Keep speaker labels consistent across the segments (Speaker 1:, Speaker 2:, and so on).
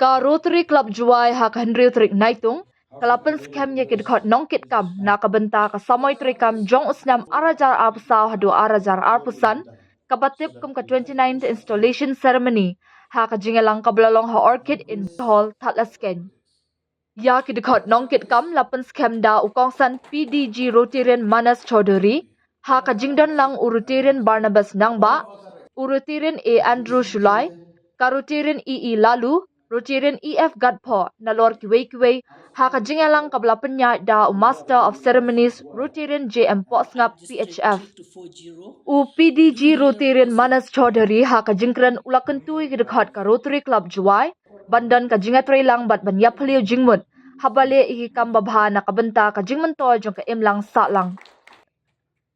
Speaker 1: Ka Rotary Club Jowai ha kahenriu trik naitung, kalapan skem ye kidkot nongkitkam na kabenta ka samoy trikam jong usnam arajar arpusaw hadu arajar arpusan, kabatip kum ka 29th installation ceremony ha kajingelang kablalong ha orchid in hall tatlasken. Ya kidkot nongkitkam lapan skem da ukongsan PDG Rotarian Manas Chaudhary, ha kajingdan lang Rotarian Barnabas Nangba, Rotarian A Andrew Shulai, ka Rotarian EE Lalu, Rotarian EF Gadpo na Lord Kiway ha kajingelang kablapanya da Master of Ceremonies Rotarian JM Posngap PHF. U PDG Rotarian Manas Chaudhary ha kajingkran ulakentui kidekhat ka Rotary Club Jowai, bandan kajingatray lang bat banyapaliw jingmut, habale ikikam babha na kabenta kajingmantoy jong ka imlang sa lang.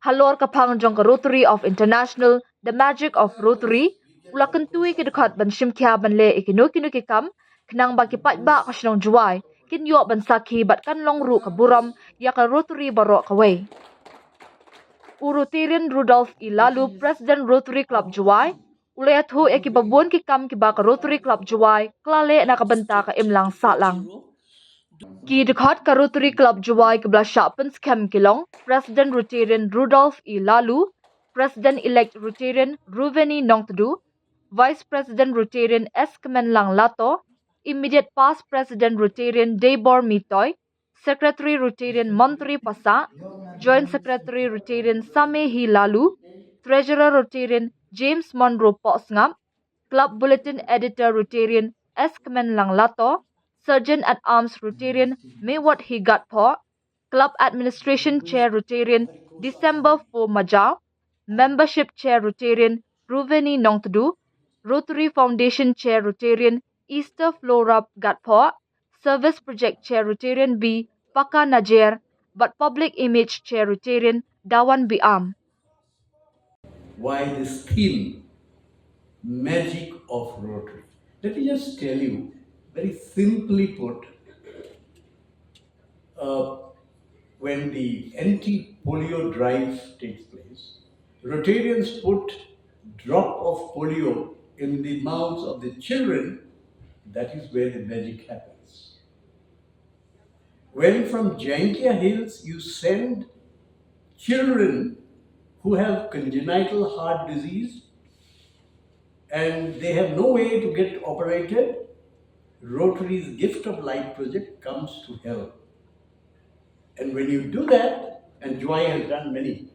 Speaker 1: Halor kapang jong ka Rotary of International, The Magic of Rotary, ulakentui kidekhat ban shimkya banle ikinukam, kenang bakipat ba kasinong Jowai, kinyo ban saki bat kanlong ru kaburam ya ka Rotary baro kaway. Rotarian Rudolph Ilalu, President Rotary Club Jowai, ulayathu ekibabun kikam kiba ka Rotary Club Jowai, klale na kabenta ka imlang sa lang. Ki dekhat ka Rotary Club Jowai kibla syapen skem kilong, President Rotarian Rudolph Ilalu, President-elect Rotarian Ruveni Nongtdu, Vice President Rotarian S. Kemenlang Lato, Immediate Past President Rotarian Daybor Mitoy, Secretary Rotarian Montri Pasa, Joint Secretary Rotarian Samehi Lalu, Treasurer Rotarian James Monroe Posngap, Club Bulletin Editor Rotarian S. Kemenlang Lato, Surgeon at Arms Rotarian Mewat Higatpo, Club Administration Chair Rotarian December 4 Majau, Membership Chair Rotarian Ruveni Nongtdu, Rotary Foundation Chair Rotarian Easter Flora Gatpo, Service Project Chair Rotarian B. Paka Najer, but Public Image Chair Rotarian Dawan Biam.
Speaker 2: Why this theme, magic of Rotary? Let me just tell you, very simply put, when the anti-polio drive takes place, Rotarians put drop of polio in the mouths of the children. That is where the magic happens. When from Jankia Hills you send children who have congenital heart disease and they have no way to get operated, Rotary's Gift of Life project comes to help. And when you do that, and Jowai has done many,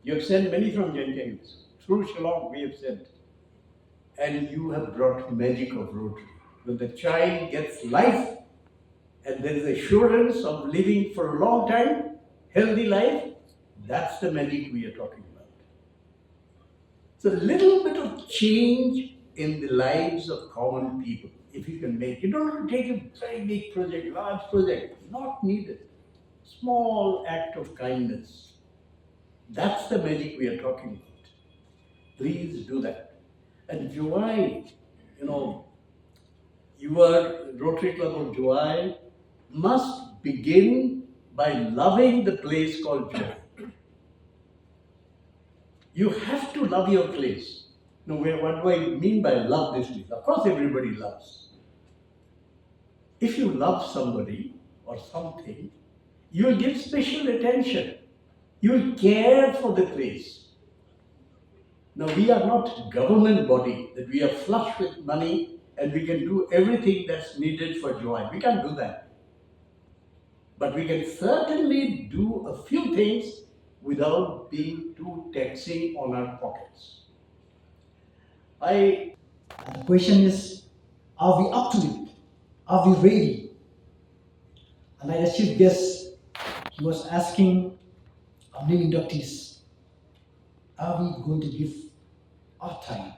Speaker 2: you have sent many from Jankia Hills. Through Shillong we have sent. And you have brought magic of Rotary. When the child gets life and there is assurance of living for a long time, healthy life, that's the magic we are talking about. So a little bit of change in the lives of common people, if you can make. You don't have to take a very big project, large project, not needed. Small act of kindness. That's the magic we are talking about. Please do that. And Jowai, your Rotary Club of Jowai must begin by loving the place called Jowai. You have to love your place. Now, what do I mean by love this place? Of course, everybody loves. If you love somebody or something, you will give special attention. You will care for the place. Now, we are not government body that we are flush with money and we can do everything that's needed for Jowai. We can't do that. But we can certainly do a few things without being too taxing on our pockets.
Speaker 3: The question is, are we up to it? Are we ready? And like the chief guest, he was asking our new inductees, are we going to give our time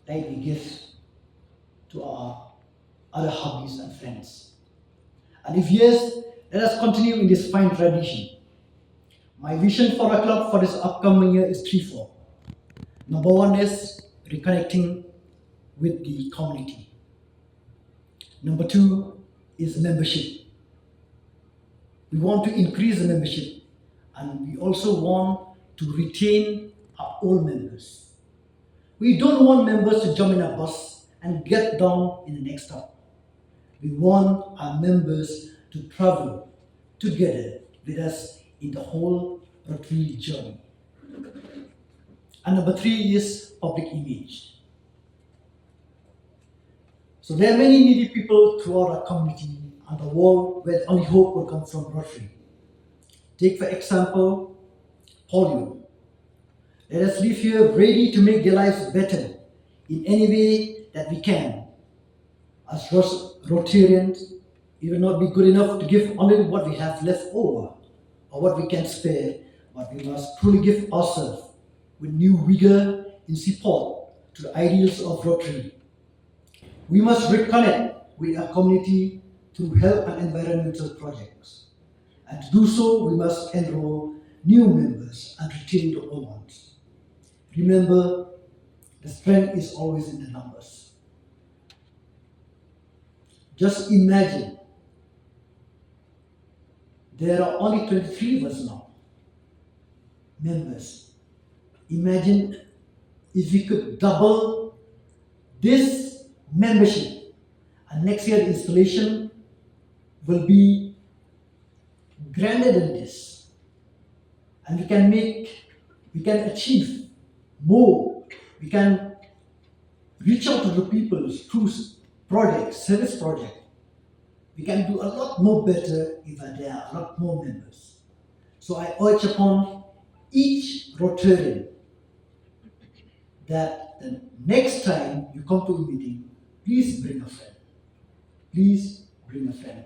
Speaker 3: like we give to our other hobbies and friends? And if yes, let us continue in this fine tradition. My vision for our club for this upcoming year is threefold. Number one is reconnecting with the community. Number two is membership. We want to increase the membership, and we also want to retain our old members. We don't want members to jump in a bus and get down in the next stop. We want our members to travel together with us in the whole Rotary journey. And number 3 is public image. So there are many needy people throughout our community and the world where only hope will come from Rotary. Take for example, polio. Let us live here ready to make their lives better in any way that we can. As Rotarians, it will not be good enough to give only what we have left over or what we can spare, but we must truly give ourselves with new vigor in support to the ideals of Rotary. We must reconnect with our community through health and environmental projects. And to do so, we must enroll new members and retain the old ones. Remember, the strength is always in the numbers. Just imagine, there are only 23 of us now, members. Imagine if we could double this membership, and next year the installation will be grander than this. And we can achieve more. We can reach out to the people through projects, service projects. We can do a lot more better if there are a lot more members. So I urge upon each Rotarian that the next time you come to a meeting, please bring a friend. Please bring a friend.